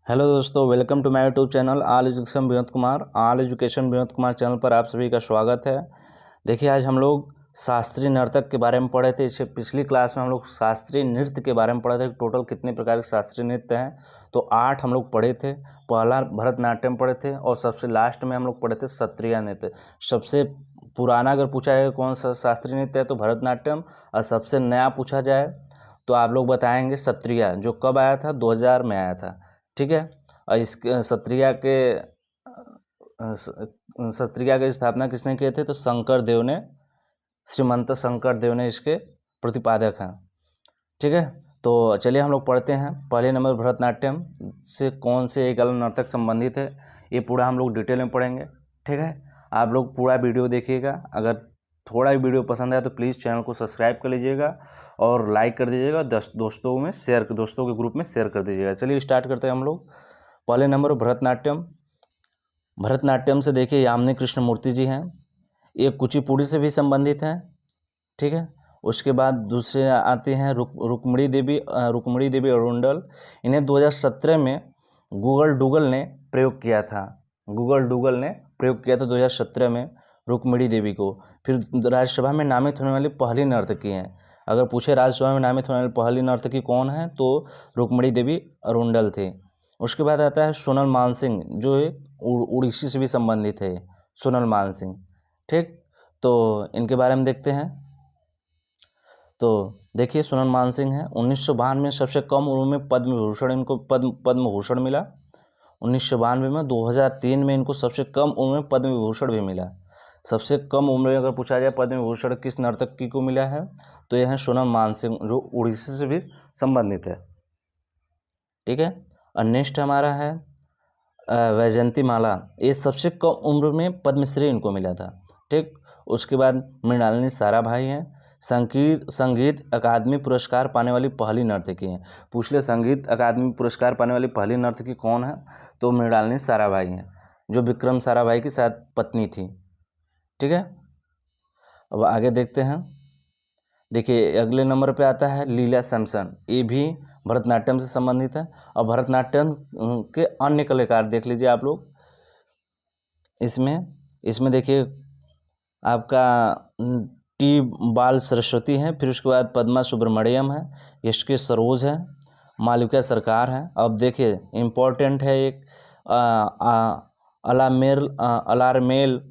Hello दोस्तों, welcome to my YouTube channel all education Vinod Kumar channel पर आप सभी का स्वागत है। देखिए, आज हम लोग शास्त्रीय नर्तक के बारे में पढ़े थे। इससे पिछली क्लास में हम लोग शास्त्रीय नृत्य के बारे में पढ़े थे। टोटल कितने प्रकार के शास्त्रीय नृत्य हैं, तो 8 हम लोग पढ़े थे। पहला भरतनाट्यम पढ़े थे और सबसे लास्ट में हम लोग पढ़े थे सत्रिया नृत्य। सबसे पुराना अगर पूछा जाए कौन सा शास्त्रीय नृत्य है तो भरतनाट्यम, और सबसे नया पूछा जाए तो आप लोग बताएंगे सत्रिया, जो कब आया था, 2000 में आया था। ठीक है। और इस सत्रिया की स्थापना किसने किए थे, तो शंकर देव ने, श्रीमंत शंकर देव ने इसके प्रतिपादक हैं। ठीक है, तो चलिए हम लोग पढ़ते हैं। पहले नंबर भरतनाट्यम से कौन से एक अलग नर्तक संबंधित है, ये पूरा हम लोग डिटेल में पढ़ेंगे। ठीक है, आप लोग पूरा वीडियो देखिएगा। अगर थोड़ा भी वीडियो पसंद आए तो प्लीज़ चैनल को सब्सक्राइब कर लीजिएगा और लाइक कर दीजिएगा। दोस्तों के ग्रुप में शेयर कर दीजिएगा। चलिए स्टार्ट करते हैं हम लोग। पहले नंबर भरतनाट्यम। भरतनाट्यम से देखिए यामिनी कृष्णमूर्ति जी हैं, ये कुचिपुड़ी से भी संबंधित हैं। ठीक है, उसके बाद दूसरे आते हैं रुक्मिणी देवी अरुंडल। इन्हें 2017 में गूगल ने प्रयोग किया था। 2017 में रुक्मिणी देवी को। फिर राज्यसभा में नामित होने वाली पहली नर्तकी हैं। अगर पूछे राज्यसभा में नामित होने वाली पहली नर्तकी कौन है, तो रुक्मिणी देवी अरुंडल थे। उसके बाद आता है सोनल मानसिंह, जो उड़ीसी से भी संबंधित है, सोनल मानसिंह। ठीक, तो इनके बारे में देखते हैं। तो देखिए, सोनल मानसिंह हैं, 1992 में सबसे कम उम्र में पद्म विभूषण इनको पद्म भूषण मिला 1992 में। 2003 में इनको सबसे कम उम्र में पद्म विभूषण भी मिला। सबसे कम उम्र में अगर पूछा जाए पद्म विभूषण किस नर्तकी को मिला है, तो यह है सोनल मानसिंह, जो उड़ीसा से भी संबंधित है। ठीक है, और नेक्स्ट हमारा है वैजयंती माला। ये सबसे कम उम्र में पद्मश्री इनको मिला था। ठीक, उसके बाद मृणालिनी साराभाई हैं, संगीत अकादमी पुरस्कार पाने वाली पहली नर्तकी हैं। पूछ ले संगीत अकादमी पुरस्कार पाने वाली पहली नर्तकी कौन है, तो मृणालिनी साराभाई हैं, जो विक्रम साराभाई की शायद पत्नी थी। ठीक है, अब आगे देखते हैं। देखिए, अगले नंबर पे आता है लीला सैमसन। ये भी भरतनाट्यम से संबंधित है। और भरतनाट्यम के अन्य कलाकार देख लीजिए आप लोग। इसमें देखिए आपका टी बाल सरस्वती हैं, फिर उसके बाद पद्मा सुब्रमण्यम है, एस.के. सरोज है, मालविका सरकार है। अब देखिए इम्पोर्टेंट है एक अलारमेल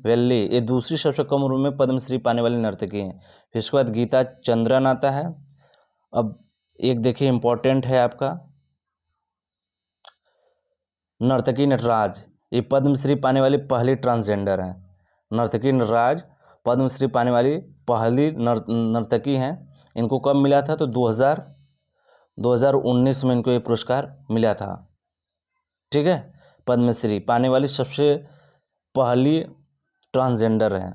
वेल्ली, ये दूसरी सबसे कम उम्र में पद्मश्री पाने वाली नर्तकी हैं। फिर उसके बाद गीता चंद्रन आता है। अब एक देखिए इम्पोर्टेंट है आपका नर्तकी नटराज, ये पद्मश्री पाने वाली पहली ट्रांसजेंडर हैं। नर्तकी नटराज पद्मश्री पाने वाली पहली नर्तकी हैं। इनको कब मिला था, तो 2019 में इनको ये पुरस्कार मिला था। ठीक है, पद्मश्री पाने वाली सबसे पहली ट्रांसजेंडर हैं।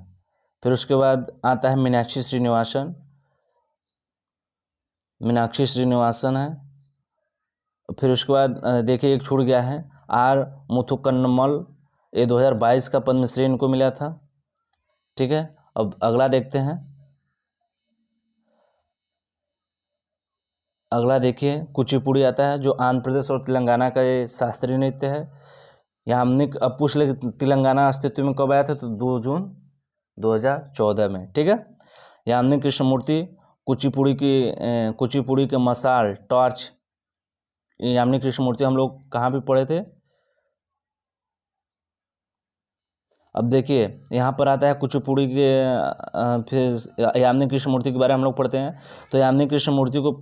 फिर उसके बाद आता है मीनाक्षी श्रीनिवासन है। फिर उसके बाद देखिए एक छूट गया है, आर मुथुकन्नमल, ये 2022 का पद्मश्री इनको मिला था। ठीक है, अब अगला देखते हैं। अगला देखिए कुचिपुड़ी आता है, जो आंध्र प्रदेश और तेलंगाना का ये शास्त्रीय नृत्य है। यहाँ हमने अब पूछ ले तेलंगाना अस्तित्व में कब आया था, तो 2 जून 2014 में। ठीक है, यामिनी कृष्णमूर्ति कुचिपुड़ी के मसाल टॉर्च, यामिनी कृष्णमूर्ति हम लोग कहाँ भी पढ़े थे। अब देखिए यहाँ पर आता है कुचिपुड़ी के फिर यामिनी कृष्णमूर्ति के बारे में हम लोग पढ़ते हैं। तो यामिनी कृष्णमूर्ति को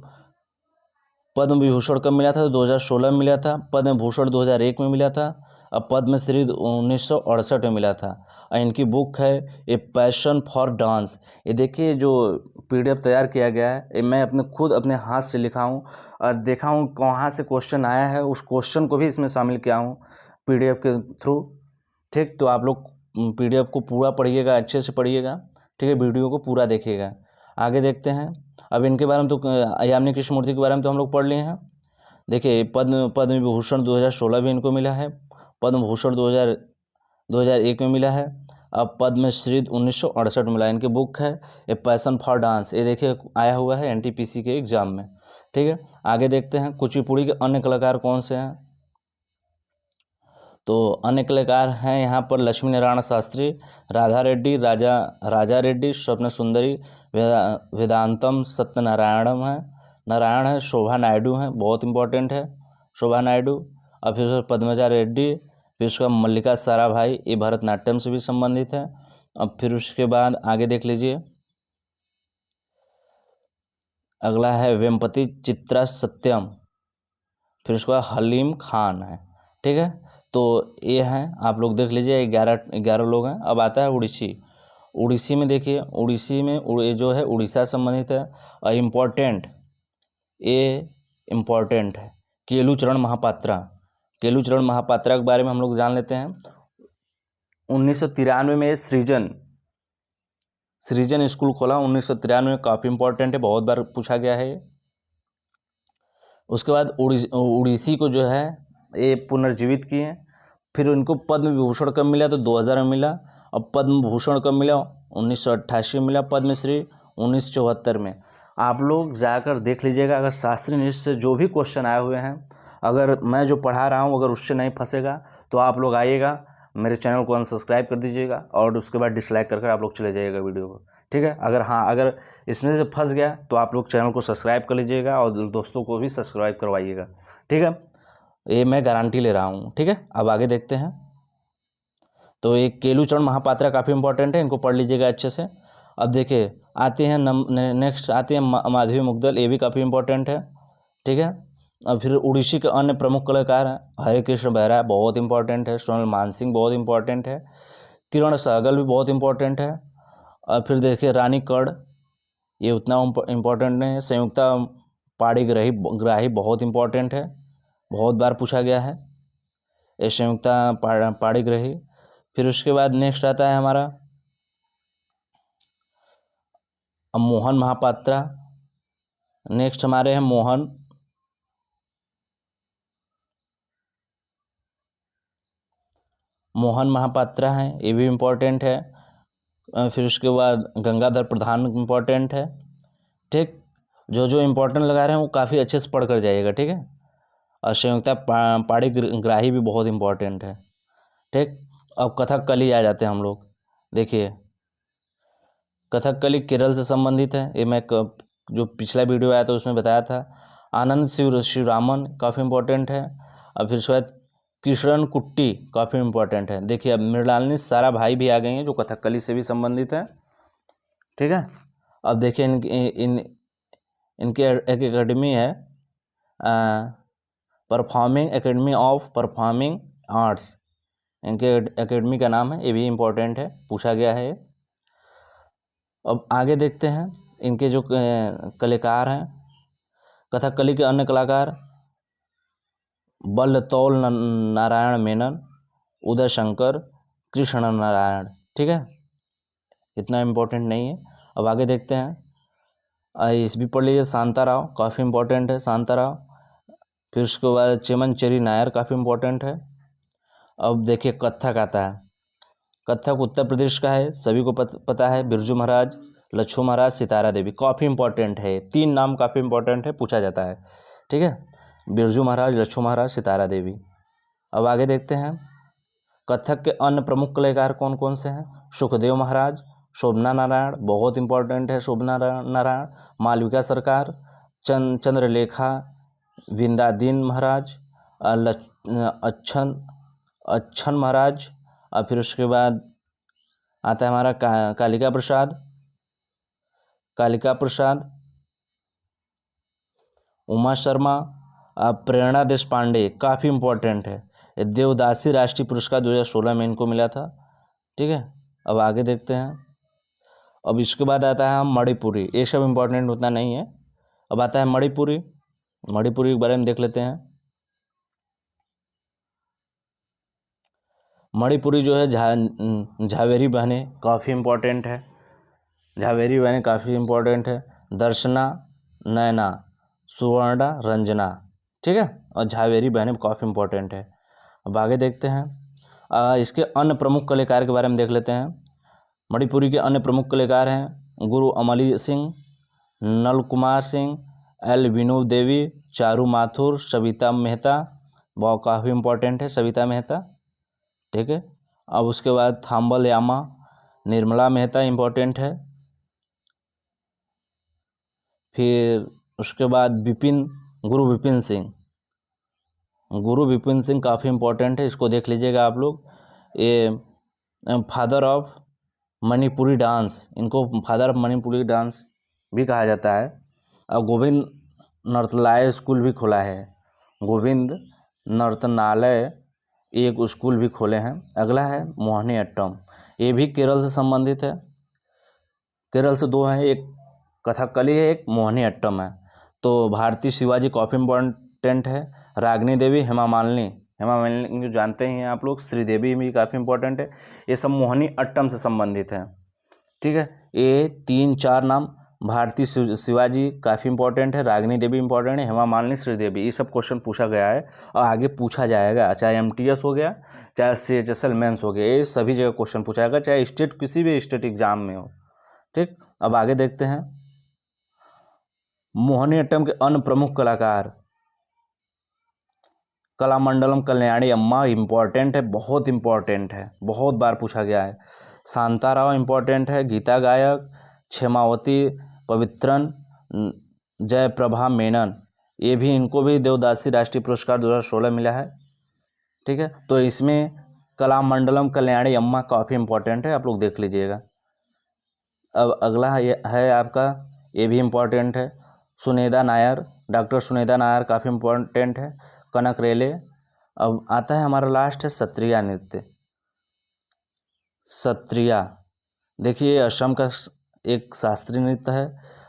पद्म विभूषण कब मिला था, तो 2016 में मिला था। पद्म भूषण 2001 में मिला था। अब पद्मश्री 1968 में मिला था। और इनकी बुक है ए पैशन फॉर डांस। ये देखिए जो PDF तैयार किया गया है, ये मैं खुद अपने हाथ से लिखा हूँ और देखा हूँ कहाँ से क्वेश्चन आया है, उस क्वेश्चन को भी इसमें शामिल किया हूँ PDF के थ्रू। ठीक, तो आप लोग PDF को पूरा पढ़िएगा, अच्छे से पढ़िएगा। ठीक है, वीडियो को पूरा देखिएगा। आगे देखते हैं। अब इनके बारे में तो यामिनी कृष्णमूर्ति के बारे में तो हम लोग पढ़ लिए हैं। देखिए पद्म विभूषण 2016 भी इनको मिला है। पद्म भूषण 2001 में मिला है। अब पद्मश्री 1968 में मिला। इनकी बुक है ए पैशन फॉर डांस, ये देखिए आया हुआ है NTPC के एग्जाम में। ठीक है, आगे देखते हैं कुचिपुड़ी के अन्य कलाकार कौन से हैं। तो अन्य कलाकार हैं यहाँ पर लक्ष्मी नारायण शास्त्री, राधा रेड्डी, राजा रेड्डी, स्वप्न सुंदरी, वेदांतम सत्यनारायणम है, नारायण है, शोभा नायडू हैं, बहुत इंपॉर्टेंट है शोभा नायडू। और फिर उसका पद्मजा रेड्डी, फिर उसका मल्लिका साराभाई, ये भरतनाट्यम से भी संबंधित है। अब फिर उसके बाद आगे देख लीजिए, अगला है वेम्पति चित्रा सत्यम, फिर उसका हलीम खान है। ठीक है, तो ये हैं, आप लोग देख लीजिए, 11 लोग हैं। अब आता है उड़ीसी में देखिए, उड़ीसी में ये जो है उड़ीसा संबंधित है। और इम्पोर्टेंट है केलुचरण महापात्रा के बारे में हम लोग जान लेते हैं। 1993 में सृजन स्कूल खोला, 1993 में, काफ़ी इंपॉर्टेंट है, बहुत बार पूछा गया है। उसके बाद उड़ीसी को जो है ये पुनर्जीवित किए। फिर उनको पद्म विभूषण कब मिला, तो 2000 में मिला। अब पद्म भूषण कब मिला, 1988 में मिला। पद्मश्री 1974 में। आप लोग जाकर देख लीजिएगा, अगर शास्त्रीय नृत्य से जो भी क्वेश्चन आए हुए हैं, अगर मैं जो पढ़ा रहा हूँ अगर उससे नहीं फंसेगा तो आप लोग आइएगा, मेरे चैनल को अनसब्सक्राइब कर दीजिएगा और उसके बाद डिसलाइक कर आप लोग चले जाइएगा वीडियो को। ठीक है, अगर इसमें से फंस गया तो आप लोग चैनल को सब्सक्राइब कर लीजिएगा और दोस्तों को भी सब्सक्राइब करवाइएगा। ठीक है, ये मैं गारंटी ले रहा हूँ। ठीक है, अब आगे देखते हैं। तो ये केलुचरण महापात्रा काफ़ी इंपॉर्टेंट है, इनको पढ़ लीजिएगा अच्छे से। अब देखिए आते हैं नेक्स्ट आते हैं माधवी मुग्दल, ये भी काफ़ी इंपॉर्टेंट है। ठीक है, अब फिर उड़ीसी के अन्य प्रमुख कलाकार हैं, हरे कृष्ण बेहरा बहुत इंपॉर्टेंट है, सोनल मानसिंह बहुत इंपॉर्टेंट है, किरण सहगल भी बहुत इंपॉर्टेंट है। और फिर देखिए रानी कड़, ये उतना इम्पोर्टेंट नहीं है। संयुक्ता पाणिग्राही बहुत इंपॉर्टेंट है, बहुत बार पूछा गया है ये संयुक्ता पाणिग्राही। फिर उसके बाद नेक्स्ट आता है हमारा मोहन महापात्रा। नेक्स्ट हमारे हैं मोहन महापात्रा हैं, ये भी इम्पोर्टेंट है। फिर उसके बाद गंगाधर प्रधान इम्पोर्टेंट है। ठीक, जो इम्पोर्टेंट लगा रहे हैं वो काफ़ी अच्छे से पढ़ कर जाइएगा। ठीक है, और संयुक्ता पाणिग्राही भी बहुत इम्पोर्टेंट है। ठीक, अब कथकली आ जाते हैं हम लोग। देखिए कथकली केरल से संबंधित है, ये मैं जो पिछला वीडियो आया था उसमें बताया था। आनंद शिवरामन काफ़ी इम्पोर्टेंट है। और फिर उसके बाद कृष्णन कुट्टी काफ़ी इम्पोर्टेंट है। देखिए अब मृणालिनी साराभाई भी आ गई हैं जो कथकली से भी संबंधित है। ठीक है, अब देखिए इनके एक एकेडमी है, performing academy of performing arts, इनके एकेडमी का नाम है, ये भी इम्पोर्टेंट है, पूछा गया है। अब आगे देखते हैं इनके जो कलाकार हैं, कथकली के अन्य कलाकार बल्लतौल नारायण मेनन, उदय शंकर, कृष्ण नारायण। ठीक है, इतना इम्पोर्टेंट नहीं है। अब आगे देखते हैं, इस भी पढ़ लीजिए, शांताराव काफ़ी इम्पोर्टेंट है, शांताराव। फिर उसके बाद चेमनचेरी नायर काफ़ी इम्पोर्टेंट है। अब देखिए कथक आता है, कथक उत्तर प्रदेश का है, सभी को पता है, बिरजू महाराज, लच्छू महाराज, सितारा देवी, काफ़ी इंपॉर्टेंट है, 3 नाम काफ़ी इंपॉर्टेंट है, पूछा जाता है। ठीक है, बिरजू महाराज, लच्छू महाराज, सितारा देवी। अब आगे देखते हैं कथक के अन्य प्रमुख कलाकार कौन कौन से हैं। सुखदेव महाराज, शोभना नारायण बहुत इंपॉर्टेंट है, शोभना नारायण, मालविका सरकार, चंद्रलेखा विंदादीन महाराज, अच्छन महाराज। और फिर उसके बाद आता है हमारा कालिका प्रसाद, उमा शर्मा, प्रेरणा देशपांडे काफ़ी इम्पोर्टेंट है, देवदासी राष्ट्रीय पुरस्कार 2016 में इनको मिला था। ठीक है, अब आगे देखते हैं। अब इसके बाद आता है मणिपुरी, ये सब इम्पोर्टेंट उतना नहीं है। अब आता है मणिपुरी के बारे में देख लेते हैं। मणिपुरी जो है झावेरी बहनें काफ़ी इम्पोर्टेंट है, झावेरी बहनें काफ़ी इम्पोर्टेंट है, दर्शना, नैना, सुवर्णा, रंजना। ठीक है, और झावेरी बहनें काफ़ी इम्पोर्टेंट है। अब आगे देखते हैं इसके अन्य प्रमुख कलाकार के बारे में देख लेते हैं। मणिपुरी के अन्य प्रमुख कलाकार हैं गुरु अमली सिंह, नल कुमार सिंह, एल विनोद देवी, चारू माथुर, सविता मेहता, बहुत काफ़ी इम्पोर्टेंट है सविता मेहता। ठीक है। अब उसके बाद थाम्बल यामा, निर्मला मेहता इम्पोर्टेंट है। फिर उसके बाद गुरु विपिन सिंह, गुरु विपिन सिंह काफ़ी इम्पोर्टेंट है, इसको देख लीजिएगा आप लोग। ये फादर ऑफ मणिपुरी डांस, इनको फादर ऑफ मणिपुरी डांस भी कहा जाता है। और गोविंद नर्तनालय स्कूल भी खोला है, गोविंद नर्तनालय एक स्कूल भी खोले हैं। अगला है मोहिनी अट्टम, ये भी केरल से संबंधित है। केरल से दो हैं, एक कथकली है, एक मोहिनी अट्टम है। तो भारतीय शिवाजी काफ़ी इम्पोर्टेंट है। रागिनी देवी, हेमा मालिनी को जानते ही हैं आप लोग, श्रीदेवी भी काफ़ी इम्पोर्टेंट है। ये सब मोहिनी अट्टम से संबंधित है, ठीक है। ये 3-4 नाम भारतीय शिवाजी काफ़ी इंपॉर्टेंट है, रागिनी देवी इंपॉर्टेंट है, हेमा मालिनी, श्रीदेवी, ये सब क्वेश्चन पूछा गया है और आगे पूछा जाएगा, चाहे MTS हो गया, चाहे CHSL मेंस हो गया, ये सभी जगह क्वेश्चन पूछा जाएगा, चाहे स्टेट किसी भी स्टेट एग्जाम में हो, ठीक। अब आगे देखते हैं मोहिनी अट्टम के अन्य प्रमुख कलाकार। कलामंडलम कल्याणी अम्मा इम्पॉर्टेंट है, बहुत इम्पॉर्टेंट है, बहुत बार पूछा गया है। शांताराव इम्पॉर्टेंट है, गीता गायक, क्षेमावती पवित्रन, जयप्रभा मेनन, ये भी, इनको भी देवदासी राष्ट्रीय पुरस्कार 2016 मिला है, ठीक है। तो इसमें कलामंडलम कल्याणी अम्मा काफ़ी इम्पॉर्टेंट है, आप लोग देख लीजिएगा। अब अगला है आपका, ये भी इम्पॉर्टेंट है, सुनेदा नायर, डॉक्टर सुनेदा नायर काफ़ी इम्पॉर्टेंट है, कनक रेले। अब आता है हमारा लास्ट है सत्रिया नृत्य। सत्रिया देखिए असम का एक शास्त्रीय नृत्य है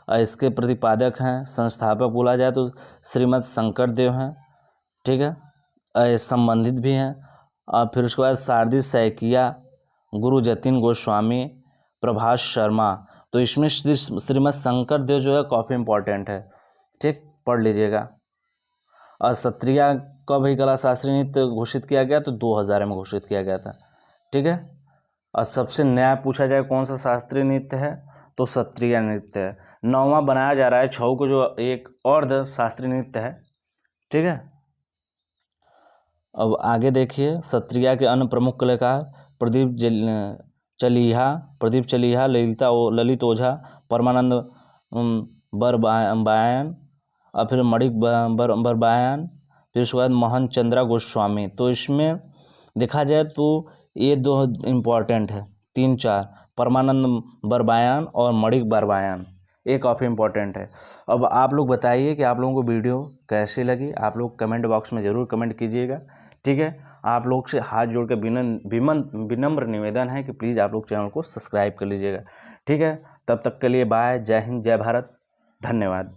और इसके प्रतिपादक हैं, संस्थापक बोला जाए तो श्रीमद शंकर देव हैं, ठीक है, संबंधित भी हैं। और फिर उसके बाद शारदी सैकिया, गुरु जतिन गोस्वामी, प्रभास शर्मा। तो इसमें श्रीमद शंकर देव जो है काफ़ी इम्पोर्टेंट है, ठीक, पढ़ लीजिएगा। और सत्रिया कब ही कला शास्त्रीय नृत्य घोषित किया गया, तो 2000 में घोषित किया गया था, ठीक है। और सबसे नया पूछा जाए कौन सा शास्त्रीय नृत्य है, तो सत्रिय नृत्य है। 9वां बनाया जा रहा है छऊ को, जो एक और शास्त्रीय नृत्य है, ठीक है। अब आगे देखिए सत्रिया के अन्य प्रमुख कलाकार, प्रदीप चलिहा, ललित ओझा, परमानंद बरबायन, और फिर मणिक बरबायन, फिर उसके बाद मोहन चंद्रा गोस्वामी। तो इसमें देखा जाए तो ये दो इम्पॉर्टेंट है, 3-4, परमानंद बरबायन और मणिक बरबायन, ये काफ़ी इम्पोर्टेंट है। अब आप लोग बताइए कि आप लोगों को वीडियो कैसी लगी, आप लोग कमेंट बॉक्स में ज़रूर कमेंट कीजिएगा, ठीक है। आप लोग से हाथ जोड़ के विनम्र निवेदन है कि प्लीज़ आप लोग चैनल को सब्सक्राइब कर लीजिएगा, ठीक है। तब तक के लिए बाय, जय हिंद, जय भारत, धन्यवाद।